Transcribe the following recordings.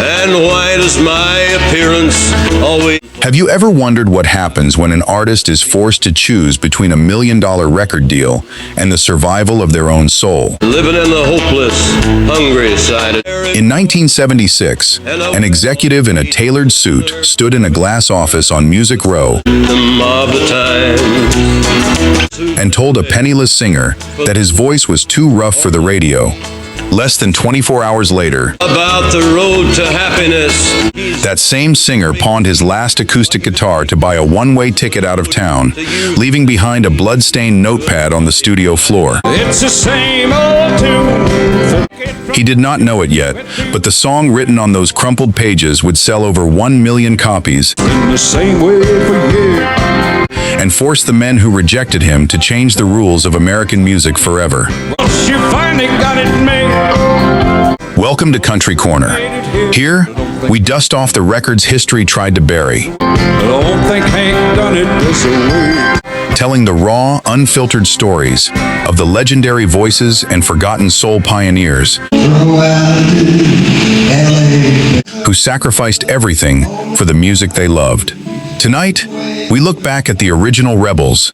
And why does my appearance always... Have you ever wondered what happens when an artist is forced to choose between $1 million record deal and the survival of their own soul? Living in the hopeless, hungry side. In 1976, an executive in a tailored suit stood in a glass office on Music Row and told a penniless singer that his voice was too rough for the radio. Less than 24 hours later, about the road to happiness, that same singer pawned his last acoustic guitar to buy a one-way ticket out of town, leaving behind a blood-stained notepad on the studio floor. It's the same old tune. He did not know it yet, but the song written on those crumpled pages would sell over 1 million copies In the same way for years. and force the men who rejected him to change the rules of American music forever. She finally got it made. Welcome to Country Corner. Here, we dust off the records history tried to bury, I don't think Hank done it this way. telling the raw, unfiltered stories of the legendary voices and forgotten soul pioneers who sacrificed everything for the music they loved. Tonight, we look back at the original rebels,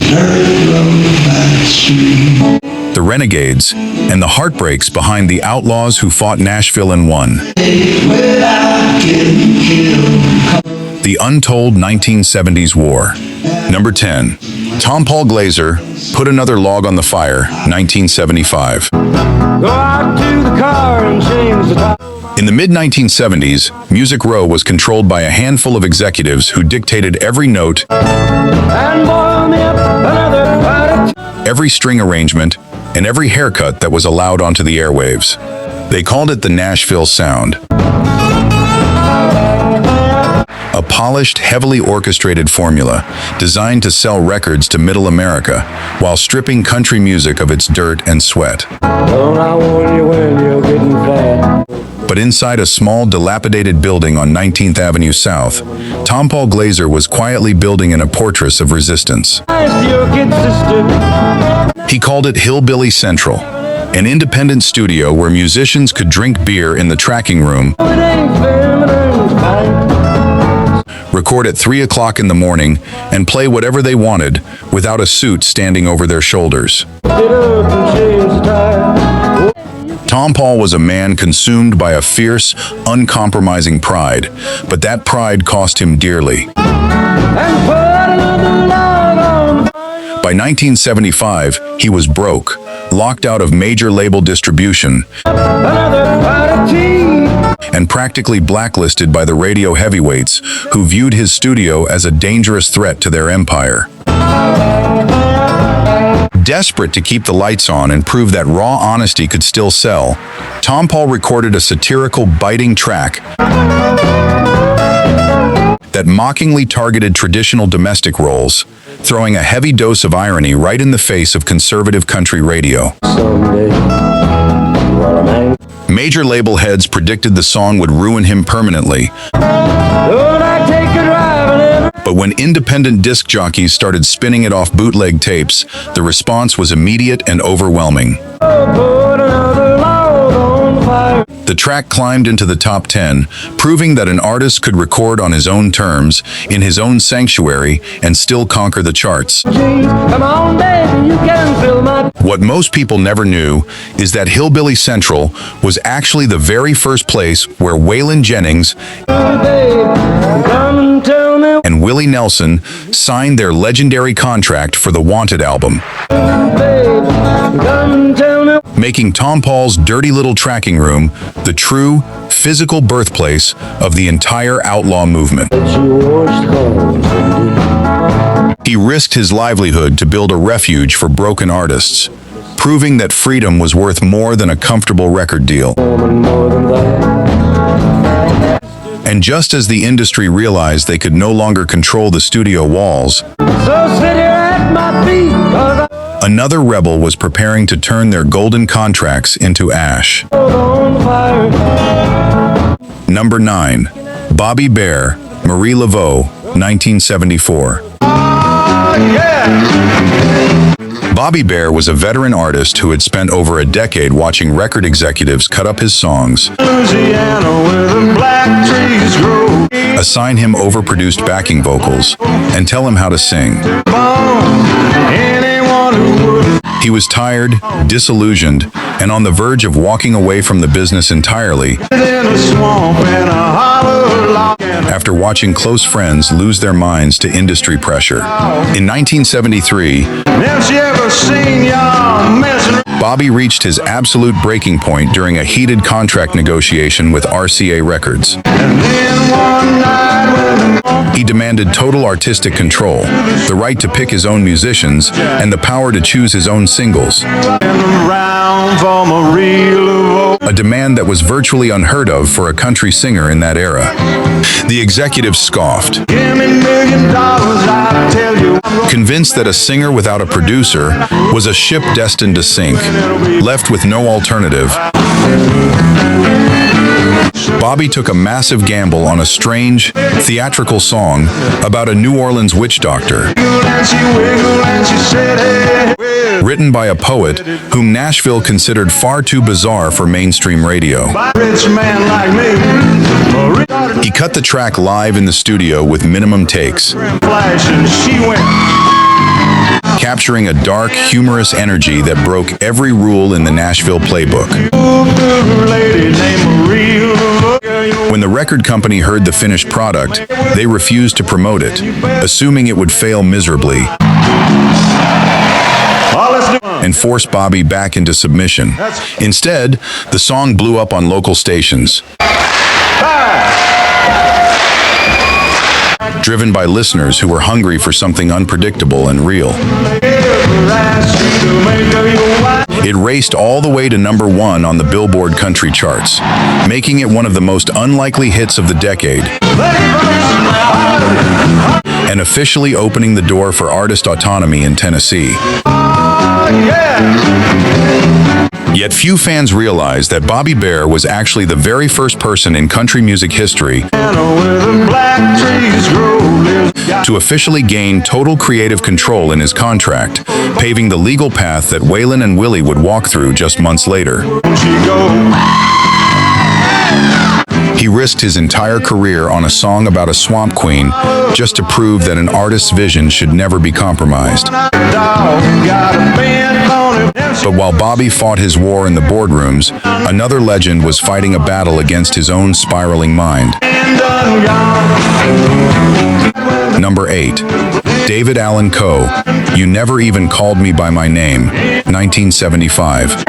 the renegades, and the heartbreaks behind the outlaws who fought Nashville and won. The untold 1970s war. Number 10. Tom Paul Glaser, Put Another Log on the Fire, 1975. Go out to the car and change the tire. In the mid-1970s, Music Row was controlled by a handful of executives who dictated every note, And boil me up another bite. every string arrangement, and every haircut that was allowed onto the airwaves. They called it the Nashville sound. A polished, heavily orchestrated formula designed to sell records to middle America while stripping country music of its dirt and sweat. Don't I warn you when you're getting fat? But inside a small, dilapidated building on 19th Avenue South, Tom Paul Glaser was quietly building in a fortress of resistance. Your kid sister. He called it Hillbilly Central, an independent studio where musicians could drink beer in the tracking room, It ain't feminine kind. record at 3 o'clock in the morning, and play whatever they wanted without a suit standing over their shoulders. Get up and change the tire. Tom Paul was a man consumed by a fierce, uncompromising pride, but that pride cost him dearly. And put another log on the fire. By 1975, he was broke, locked out of major label distribution, Another bite of tea. and practically blacklisted by the radio heavyweights who viewed his studio as a dangerous threat to their empire. Desperate to keep the lights on and prove that raw honesty could still sell, Tom Paul recorded a satirical, biting track that mockingly targeted traditional domestic roles, throwing a heavy dose of irony right in the face of conservative country radio. Someday, while I'm angry. Major label heads predicted the song would ruin him permanently, Don't I take a drive and ever but when independent disc jockeys started spinning it off bootleg tapes, the response was immediate and overwhelming. put another log on the fire. The track climbed into the top 10, proving that an artist could record on his own terms, in his own sanctuary, and still conquer the charts. Jeez, come on, baby, you can fill my What most people never knew is that Hillbilly Central was actually the very first place where Waylon Jennings babe. Come and tell me, and Willie Nelson signed their legendary contract for the Wanted album, babe. Come and tell me. making Tom Paul's dirty little tracking room the true, physical birthplace of the entire outlaw movement. That you washed home today. He risked his livelihood to build a refuge for broken artists, proving that freedom was worth more than a comfortable record deal. Woman, more than that. And just as the industry realized they could no longer control the studio walls, So sit here at my feet, 'cause I another rebel was preparing to turn their golden contracts into ash. hold on fire. Number 9. Bobby Bare, Marie Laveau, 1974. Bobby Bare was a veteran artist who had spent over a decade watching record executives cut up his songs, Louisiana with a black assign him overproduced backing vocals, and tell him how to sing. He was tired, disillusioned, and on the verge of walking away from the business entirely after watching close friends lose their minds to industry pressure. In 1973, Bobby reached his absolute breaking point during a heated contract negotiation with RCA Records. He demanded total artistic control, the right to pick his own musicians, and the power to choose his own singles. A demand that was virtually unheard of for a country singer in that era. The executive scoffed, convinced that a singer without a producer was a ship destined to sink, left with no alternative. Bobby took a massive gamble on a strange, theatrical song about a New Orleans witch doctor, written by a poet whom Nashville considered far too bizarre for mainstream radio. He cut the track live in the studio with minimum takes, capturing a dark, humorous energy that broke every rule in the Nashville playbook. When the record company heard the finished product, they refused to promote it, assuming it would fail miserably, and forced Bobby back into submission. Instead, the song blew up on local stations, driven by listeners who were hungry for something unpredictable and real. It raced all the way to #1 on the Billboard country charts, making it one of the most unlikely hits of the decade, and officially opening the door for artist autonomy in Tennessee. Yet few fans realized that Bobby Bare was actually the very first person in country music history to officially gain total creative control in his contract, paving the legal path that Waylon and Willie would walk through just months later. He risked his entire career on a song about a swamp queen just to prove that an artist's vision should never be compromised. But while Bobby fought his war in the boardrooms, another legend was fighting a battle against his own spiraling mind. Number 8. David Allan Coe, You Never Even Called Me By My Name, 1975.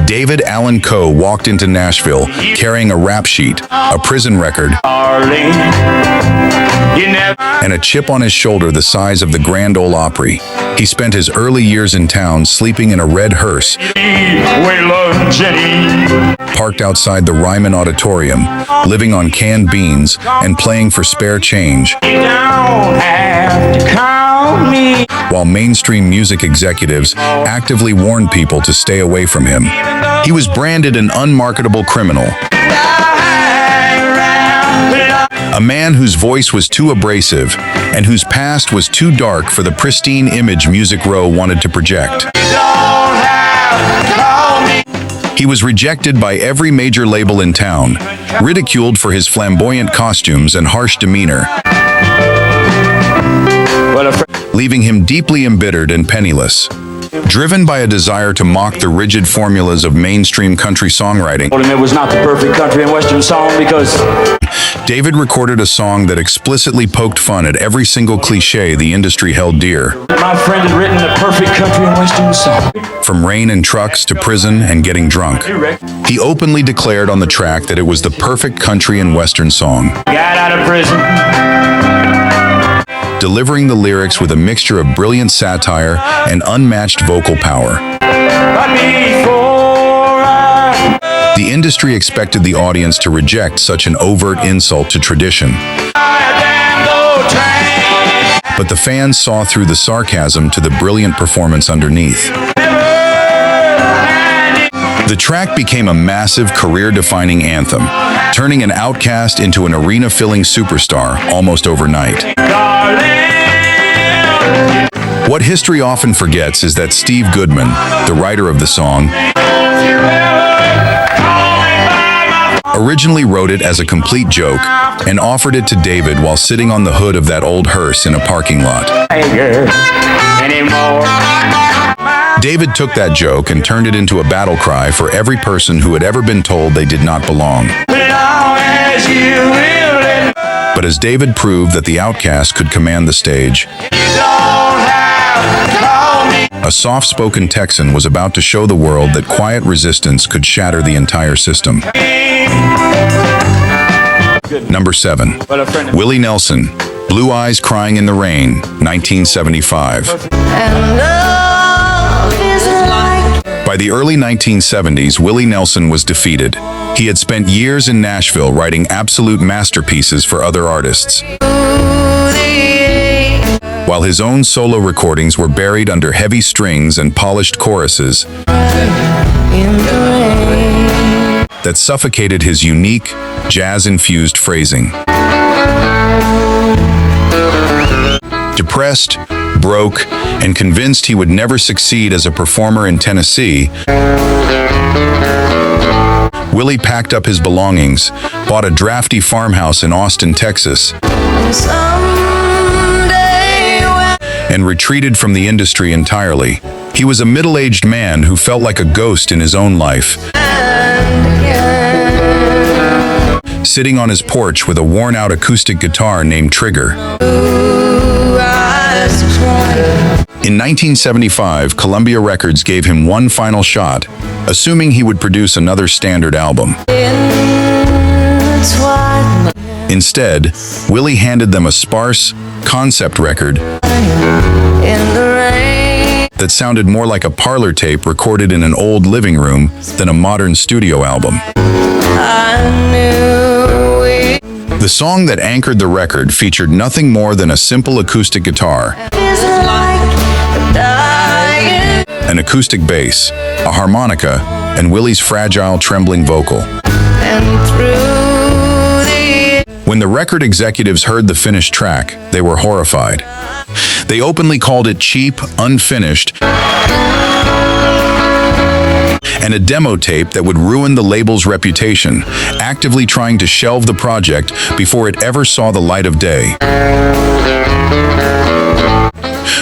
David Allan Coe walked into Nashville carrying a rap sheet, a prison record, and a chip on his shoulder the size of the Grand Ole Opry. He spent his early years in town sleeping in a red hearse, parked outside the Ryman Auditorium, living on canned beans and playing for spare change, while mainstream music executives actively warned people to stay away from him. He was branded an unmarketable criminal, a man whose voice was too abrasive and whose past was too dark for the pristine image Music Row wanted to project. He was rejected by every major label in town, ridiculed for his flamboyant costumes and harsh demeanor, leaving him deeply embittered and penniless. Driven by a desire to mock the rigid formulas of mainstream country songwriting, It was not the perfect country and western song because David recorded a song that explicitly poked fun at every single cliché the industry held dear. my friend had written the perfect country and western song. From rain and trucks to prison and getting drunk, he openly declared on the track that it was the perfect country and western song, Got out of prison. delivering the lyrics with a mixture of brilliant satire and unmatched vocal power. But before The industry expected the audience to reject such an overt insult to tradition, but the fans saw through the sarcasm to the brilliant performance underneath. The track became a massive, career-defining anthem, turning an outcast into an arena-filling superstar almost overnight. What history often forgets is that Steve Goodman, the writer of the song, originally wrote it as a complete joke and offered it to David while sitting on the hood of that old hearse in a parking lot. David took that joke and turned it into a battle cry for every person who had ever been told they did not belong. But as David proved that the outcast could command the stage, a soft-spoken Texan was about to show the world that quiet resistance could shatter the entire system. Number 7. Willie Nelson, Blue Eyes Crying in the Rain, 1975. By the early 1970s, Willie Nelson was defeated. He had spent years in Nashville writing absolute masterpieces for other artists, while his own solo recordings were buried under heavy strings and polished choruses that suffocated his unique, jazz-infused phrasing. Depressed, broke, and convinced he would never succeed as a performer in Tennessee, Willie packed up his belongings, bought a drafty farmhouse in Austin, Texas, and retreated from the industry entirely. He was a middle-aged man who felt like a ghost in his own life, sitting on his porch with a worn-out acoustic guitar named Trigger. In 1975, Columbia Records gave him one final shot, assuming he would produce another standard album. Instead, Willie handed them a sparse, concept record that sounded more like a parlor tape recorded in an old living room than a modern studio album. The song that anchored the record featured nothing more than a simple acoustic guitar, an acoustic bass, a harmonica, and Willie's fragile, trembling vocal. When the record executives heard the finished track, they were horrified. They openly called it cheap, unfinished, and a demo tape that would ruin the label's reputation, actively trying to shelve the project before it ever saw the light of day.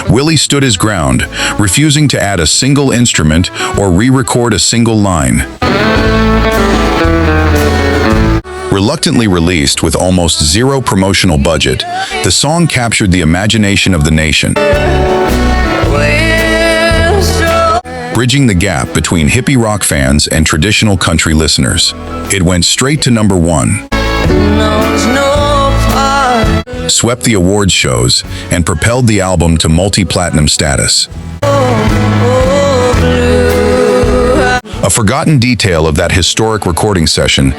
Willie stood his ground, refusing to add a single instrument or re-record a single line. Reluctantly released with almost zero promotional budget, the song captured the imagination of the nation, bridging the gap between hippie rock fans and traditional country listeners. It went straight to number 1, swept the awards shows, and propelled the album to multi-platinum status. A forgotten detail of that historic recording session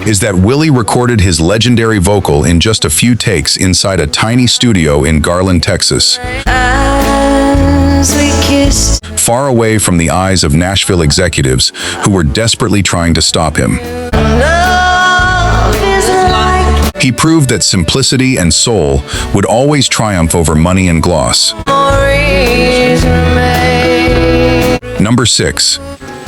is that Willie recorded his legendary vocal in just a few takes inside a tiny studio in Garland, Texas, far away from the eyes of Nashville executives who were desperately trying to stop him. He proved that simplicity and soul would always triumph over money and gloss. Number 6.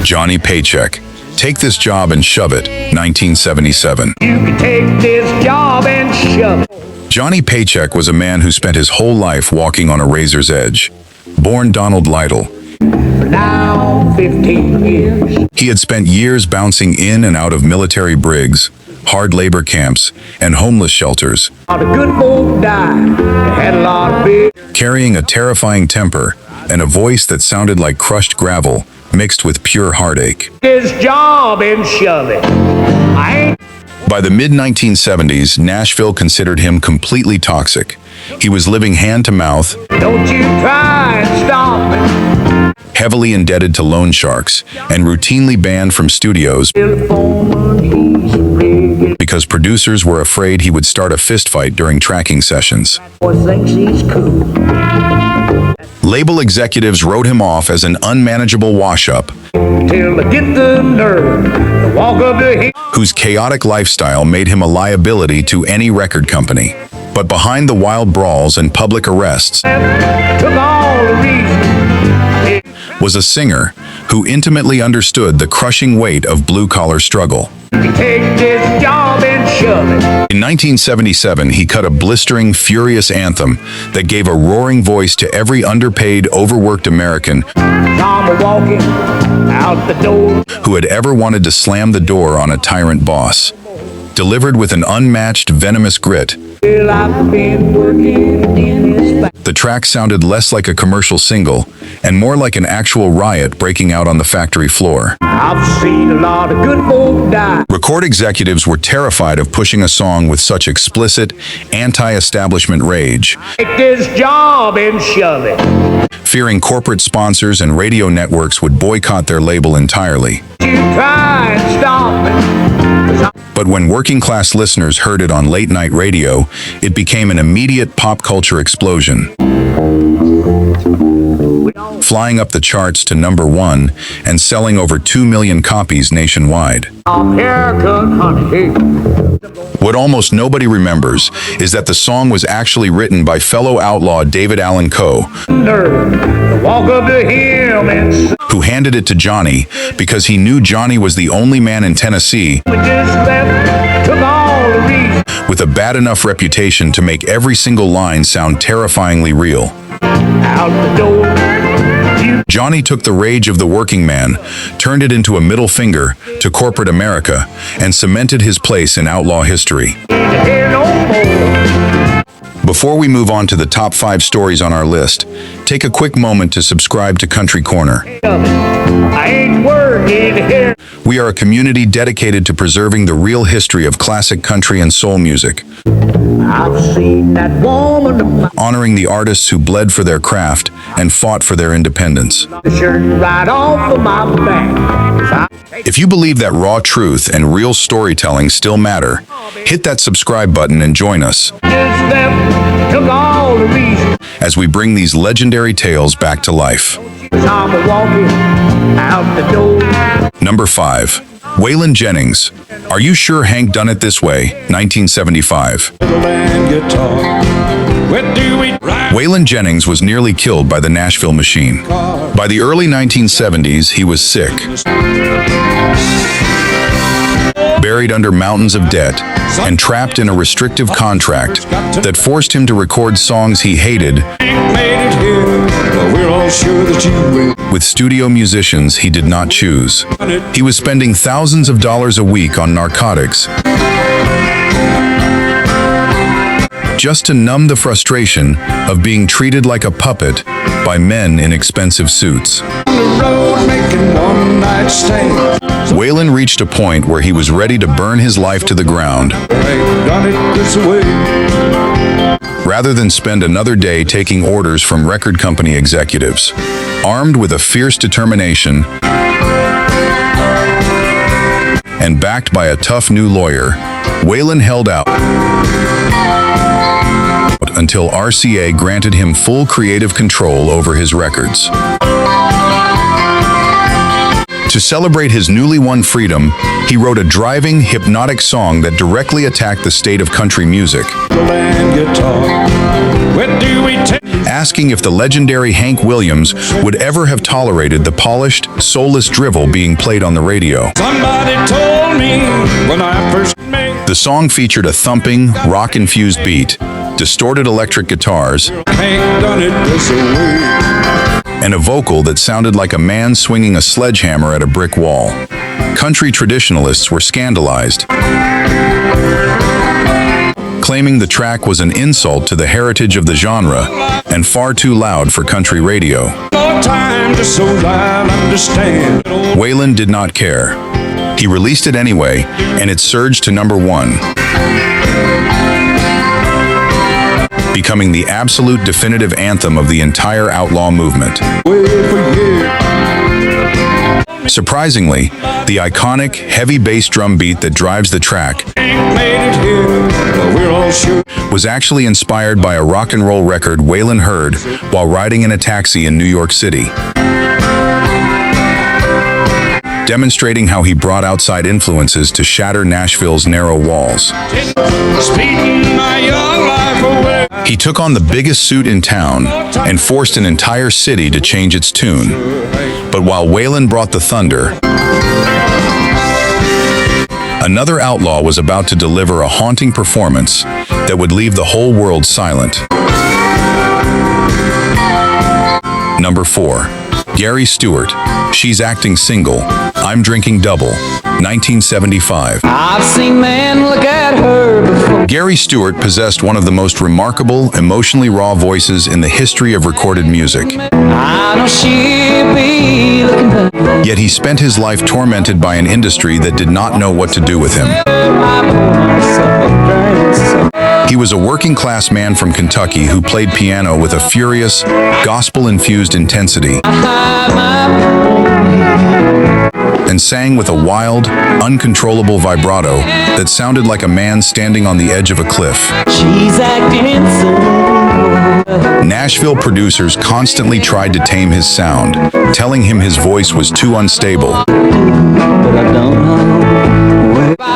Johnny Paycheck, Take This Job and Shove It, 1977. You can take this job and shove it. Johnny Paycheck was a man who spent his whole life walking on a razor's edge. Born Donald Lytle, For now, 15 years. he had spent years bouncing in and out of military brigs, hard labor camps, and homeless shelters, All the good folk died. They had a lot of beer. carrying a terrifying temper and a voice that sounded like crushed gravel mixed with pure heartache. This job and shove it. I ain't By the mid-1970s, Nashville considered him completely toxic. He was living hand-to-mouth, Don't you try and stop me. heavily indebted to loan sharks, and routinely banned from studios He's rigged. because producers were afraid he would start a fistfight during tracking sessions. Boy thinks he's cool. Label executives wrote him off as an unmanageable wash-up Till I get the nerve to walk up to him. whose chaotic lifestyle made him a liability to any record company. But behind the wild brawls and public arrests Took all the reason. was a singer who intimately understood the crushing weight of blue-collar struggle. Take this job and shove it. In 1977, he cut a blistering, furious anthem that gave a roaring voice to every underpaid, overworked American I'm walking out the door. who had ever wanted to slam the door on a tyrant boss. Delivered with an unmatched, venomous grit, Well, I've been working in this back. the track sounded less like a commercial single and more like an actual riot breaking out on the factory floor. I've seen a lot of good folk die. Record executives were terrified of pushing a song with such explicit, anti-establishment rage, Take this job and shove it. fearing corporate sponsors and radio networks would boycott their label entirely. You try and stop it. But when working-class listeners heard it on late-night radio, it became an immediate pop culture explosion, flying up the charts to #1 and selling over 2 million copies nationwide. I'm haircut, honey. What almost nobody remembers is that the song was actually written by fellow outlaw David Allan Coe, Nerve to walk up to him and say, who handed it to Johnny because he knew Johnny was the only man in Tennessee we just left, took all the reason. with a bad enough reputation to make every single line sound terrifyingly real. Out the door. You Johnny took the rage of the working man, turned it into a middle finger to corporate America, and cemented his place in outlaw history. ain't here no more. Before we move on to the top 5 stories on our list, take a quick moment to subscribe to Country Corner. I ain't working here. We are a community dedicated to preserving the real history of classic country and soul music, I've seen that woman of my honoring the artists who bled for their craft and fought for their independence. shirt right off of my back. If you believe that raw truth and real storytelling still matter, hit that subscribe button and join us Just left, took all the reason. as we bring these legendary tales back to life. I'm walking out the door. Number 5. Waylon Jennings. Are You Sure Hank Done It This Way? 1975. Waylon Jennings was nearly killed by the Nashville machine. By the early 1970s, he was sick, buried under mountains of debt, and trapped in a restrictive contract that forced him to record songs he hated with studio musicians he did not choose. He was spending thousands of dollars a week on narcotics just to numb the frustration of being treated like a puppet by men in expensive suits. Waylon reached a point where he was ready to burn his life to the ground, rather than spend another day taking orders from record company executives. Armed with a fierce determination and backed by a tough new lawyer, Waylon held out until RCA granted him full creative control over his records. To celebrate his newly won freedom, he wrote a driving, hypnotic song that directly attacked the state of country music, asking if the legendary Hank Williams would ever have tolerated the polished, soulless drivel being played on the radio. Somebody told me when I first met The song featured a thumping, rock-infused beat, distorted electric guitars, Hank done it this way. and a vocal that sounded like a man swinging a sledgehammer at a brick wall. Country traditionalists were scandalized, claiming the track was an insult to the heritage of the genre and far too loud for country radio. No time just so I'll understand. Waylon did not care. He released it anyway, and it surged to #1, becoming the absolute definitive anthem of the entire outlaw movement. Surprisingly, the iconic, heavy bass drum beat that drives the track Ain't made it here, but we're all sure. was actually inspired by a rock and roll record Waylon heard while riding in a taxi in New York City, demonstrating how he brought outside influences to shatter Nashville's narrow walls. Speeding my young life away. He took on the biggest suit in town and forced an entire city to change its tune, But while Waylon brought the thunder, another outlaw was about to deliver a haunting performance that would leave the whole world silent. Number 4. Gary Stewart, She's Acting Single, I'm Drinking Double, 1975. I've seen men look at her before. Gary Stewart possessed one of the most remarkable, emotionally raw voices in the history of recorded music. I know she'll be looking back. Yet he spent his life tormented by an industry that did not know what to do with him. He was a working-class man from Kentucky who played piano with a furious, gospel-infused intensity and sang with a wild, uncontrollable vibrato that sounded like a man standing on the edge of a cliff. She's acting single. Nashville producers constantly tried to tame his sound, telling him his voice was too unstable,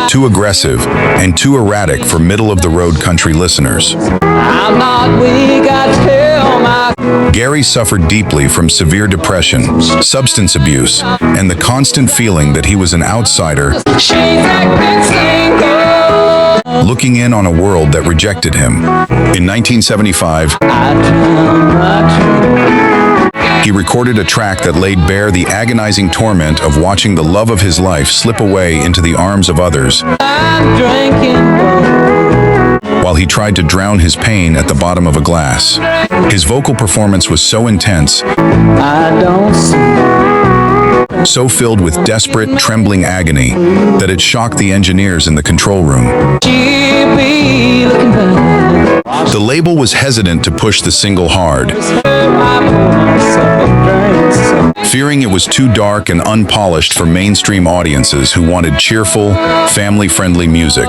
too aggressive, and too erratic for middle-of-the-road country listeners. I'm not weak, I tell my. Gary suffered deeply from severe depression, substance abuse, and the constant feeling that he was an outsider, She's acting single. looking in on a world that rejected him. In 1975, he recorded a track that laid bare the agonizing torment of watching the love of his life slip away into the arms of others, I'm drinking. while he tried to drown his pain at the bottom of a glass. His vocal performance was so intense, I don't see. so filled with desperate, trembling agony, that it shocked the engineers in the control room. She'll be looking back. The label was hesitant to push the single hard, fearing it was too dark and unpolished for mainstream audiences who wanted cheerful, family-friendly music.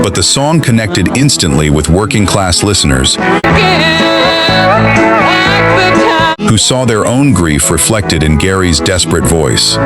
But the song connected instantly with working-class listeners who saw their own grief reflected in Gary's desperate voice.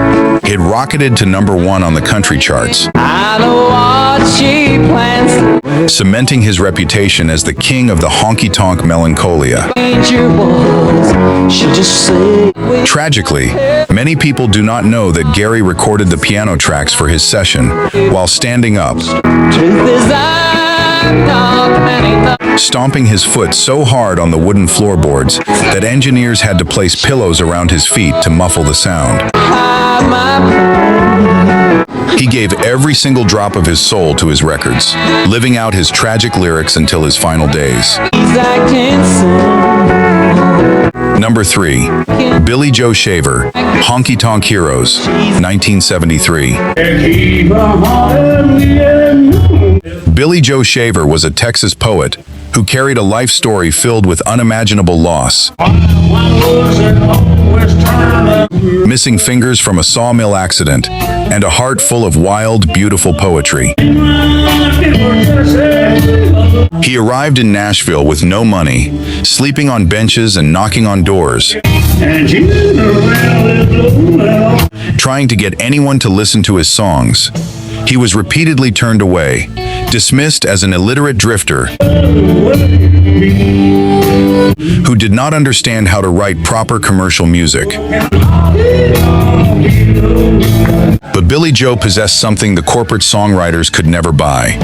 It rocketed to number 1 on the country charts, I know what she plans. cementing his reputation as the king of the honky-tonk melancholia. Danger was, she just say. Tragically, many people do not know that Gary recorded the piano tracks for his session while standing up, Truth is, I'm not many. stomping his foot so hard on the wooden floorboards that engineers had to place pillows around his feet to muffle the sound. He gave every single drop of his soul to his records, living out his tragic lyrics until his final days. She's acting single. Number 3. Billy Joe Shaver, Honky Tonk Heroes, 1973. Billy Joe Shaver was a Texas poet who carried a life story filled with unimaginable loss. Missing fingers from a sawmill accident, and a heart full of wild, beautiful poetry. He arrived in Nashville with no money, sleeping on benches and knocking on doors, trying to get anyone to listen to his songs. He was repeatedly turned away, dismissed as an illiterate drifter who did not understand how to write proper commercial music. But Billy Joe possessed something the corporate songwriters could never buy.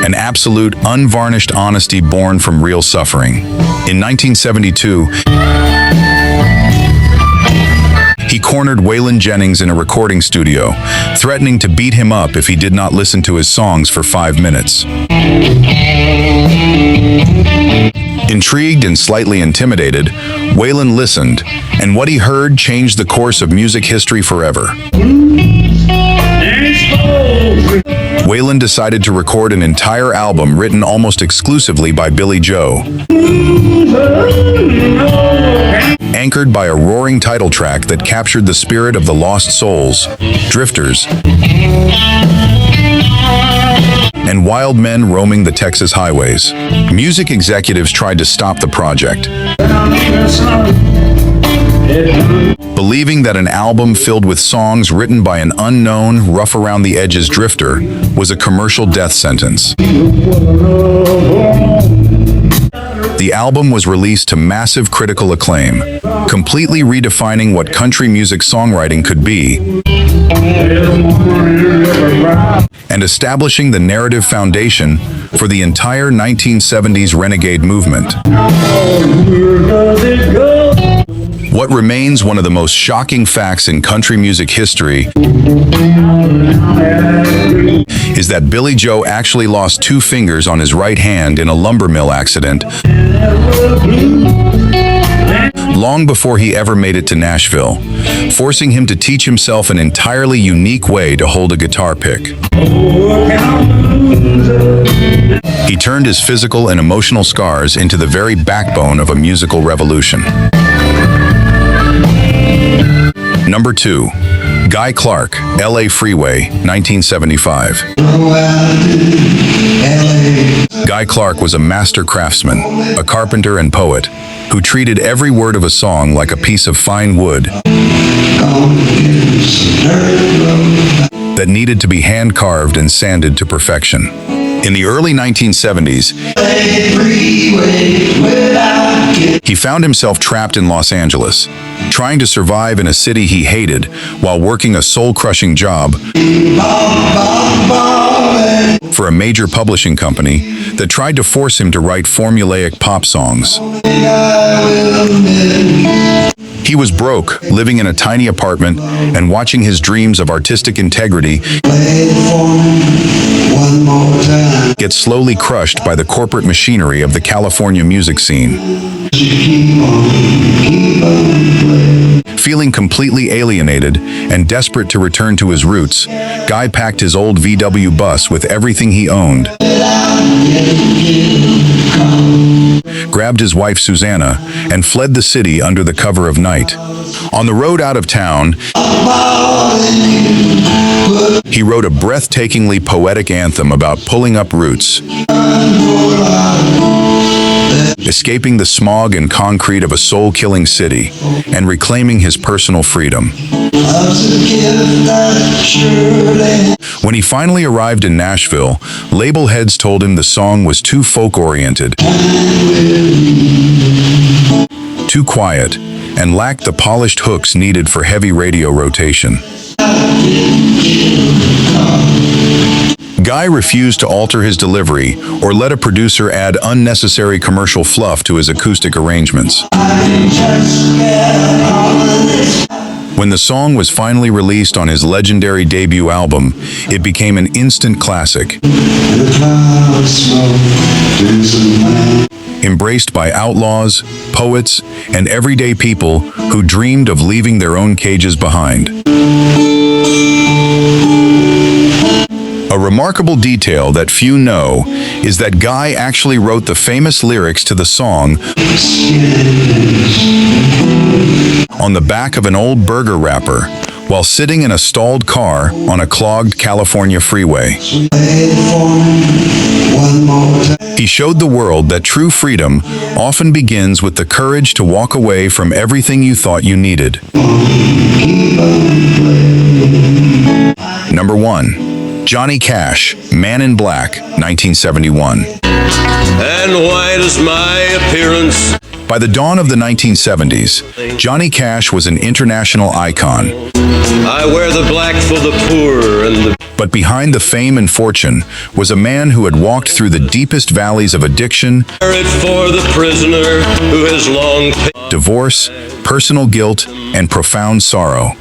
An absolute, unvarnished honesty born from real suffering. In 1972, he cornered Waylon Jennings in a recording studio, threatening to beat him up if he did not listen to his songs for 5 minutes. Intrigued and slightly intimidated, Waylon listened, and what he heard changed the course of music history forever. Waylon decided to record an entire album written almost exclusively by Billy Joe, anchored by a roaring title track that captured the spirit of the lost souls, drifters, and wild men roaming the Texas highways. Music executives tried to stop the project, believing that an album filled with songs written by an unknown, rough-around-the-edges drifter was a commercial death sentence. The album was released to massive critical acclaim, completely redefining what country music songwriting could be and establishing the narrative foundation for the entire 1970s renegade movement. What remains one of the most shocking facts in country music history is that Billy Joe actually lost 2 fingers on his right hand in a lumber mill accident long before he ever made it to Nashville, forcing him to teach himself an entirely unique way to hold a guitar pick. He turned his physical and emotional scars into the very backbone of a musical revolution. Number 2. Guy Clark, LA Freeway, 1975. Guy Clark was a master craftsman, a carpenter and poet, who treated every word of a song like a piece of fine wood that needed to be hand-carved and sanded to perfection. In the early 1970s, he found himself trapped in Los Angeles, trying to survive in a city he hated while working a soul-crushing job for a major publishing company that tried to force him to write formulaic pop songs. He was broke, living in a tiny apartment, and watching his dreams of artistic integrity get slowly crushed by the corporate machinery of the California music scene. Feeling completely alienated and desperate to return to his roots, Guy packed his old VW bus with everything he owned, grabbed his wife Susanna, and fled the city under the cover of night. On the road out of town, he wrote a breathtakingly poetic anthem about pulling up roots, escaping the smog and concrete of a soul-killing city, and reclaiming his personal freedom. When he finally arrived in Nashville, label heads told him the song was too folk-oriented, too quiet, and lacked the polished hooks needed for heavy radio rotation. Guy refused to alter his delivery or let a producer add unnecessary commercial fluff to his acoustic arrangements. When the song was finally released on his legendary debut album, it became an instant classic, embraced by outlaws, poets, and everyday people who dreamed of leaving their own cages behind. A remarkable detail that few know is that Guy actually wrote the famous lyrics to the song on the back of an old burger wrapper while sitting in a stalled car on a clogged California freeway. He showed the world that true freedom often begins with the courage to walk away from everything you thought you needed. Number 1. Johnny Cash, Man in Black, 1971. And white is my appearance. By the dawn of the 1970s, Johnny Cash was an international icon. I wear the black for the poor and the... But behind the fame and fortune was a man who had walked through the deepest valleys of addiction, for the prisoner who has long... divorce, personal guilt, and profound sorrow.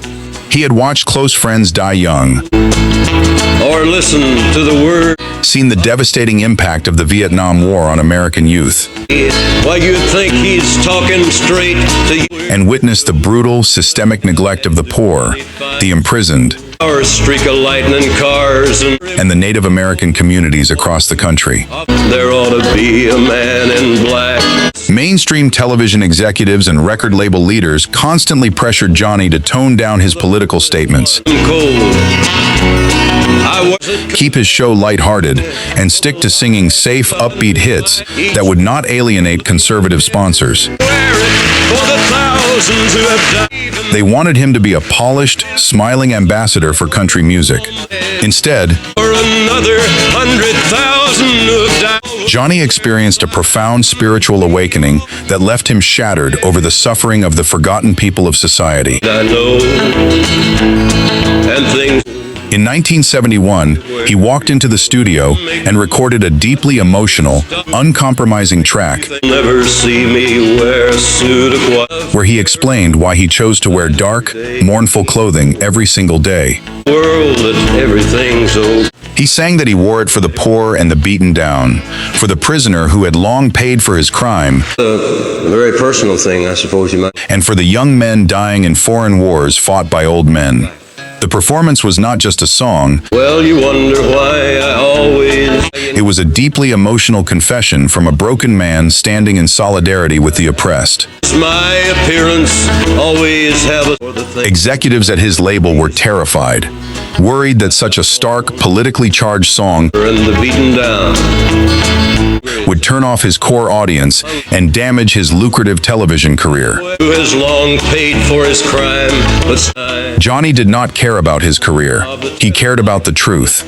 He had watched close friends die young, Or listen to the word... seen the devastating impact of the Vietnam War on American youth, Why you think he's talking straight to you? and witnessed the brutal, systemic neglect of the poor, the imprisoned, Our streak of lightning cars and the Native American communities across the country. there ought to be a man in black. Mainstream television executives and record label leaders constantly pressured Johnny to tone down his political statements, Cold. I wasn't keep his show lighthearted, and stick to singing safe, upbeat hits that would not alienate conservative sponsors. wear it for the thousands who have died. They wanted him to be a polished, smiling ambassador for country music. Instead, For another 100,000 who have died. Johnny experienced a profound spiritual awakening that left him shattered over the suffering of the forgotten people of society. I know, and things In 1971, he walked into the studio and recorded a deeply emotional, uncompromising track never see me wear a suit of white. where he explained why he chose to wear dark, mournful clothing every single day. World that everything's okay. He sang that he wore it for the poor and the beaten down, for the prisoner who had long paid for his crime, A very personal thing, I suppose you might. and for the young men dying in foreign wars fought by old men. The performance was not just a song, Well, you wonder why I always. it was a deeply emotional confession from a broken man standing in solidarity with the oppressed. My appearance always have a for the thing. Executives at his label were terrified, worried that such a stark, politically charged song And the beaten down. would turn off his core audience and damage his lucrative television career. Who has long paid for his crime, but Johnny did not care about his career. He cared about the truth.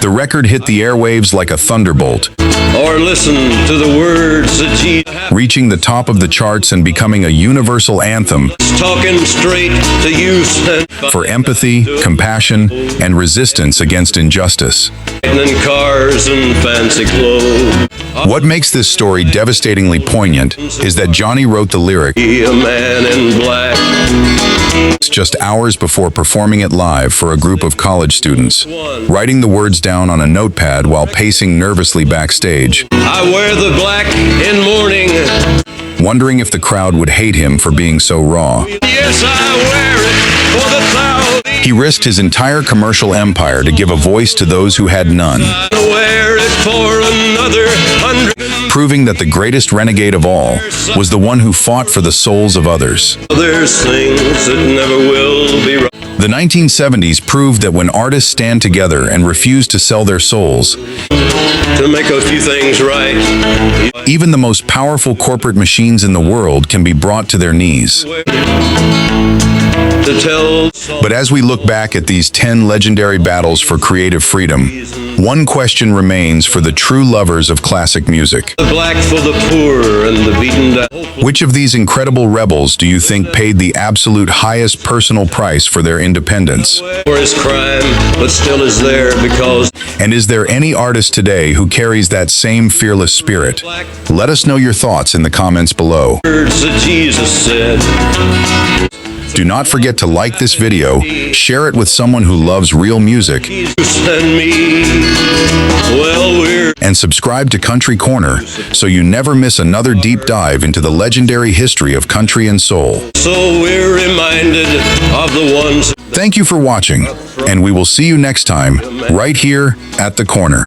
The record hit the airwaves like a thunderbolt, or listen to the words that Jesus reaching the top of the charts and becoming a universal anthem talking straight to you, for empathy, compassion, and resistance against injustice. and cars and fancy clothes. What makes this story devastatingly poignant is that Johnny wrote the lyric Be a man in black. just hours before performing it live for a group of college students, writing the words down on a notepad while pacing nervously backstage, I wear the black in mourning. wondering if the crowd would hate him for being so raw. Yes, I wear it for the thousands. He risked his entire commercial empire to give a voice to those who had none, I wear it for another 100. proving that the greatest renegade of all was the one who fought for the souls of others. There's things that never will be right. The 1970s proved that when artists stand together and refuse to sell their souls, To make a few things right. even the most powerful corporate machines in the world can be brought to their knees. To tell But as we look back at these 10 legendary battles for creative freedom, one question remains for the true lovers of classic music. the black for the poor and the beaten down. Which of these incredible rebels do you think paid the absolute highest personal price for their independence? For his crime, but still is there because And is there any artist today who carries that same fearless spirit? Let us know your thoughts in the comments below. words that Jesus said. Do not forget to like this video, share it with someone who loves real music, Jesus and me. Well, we're and subscribe to Country Corner so you never miss another deep dive into the legendary history of country and soul. so we're reminded of the ones. Thank you for watching, and we will see you next time, right here at the corner.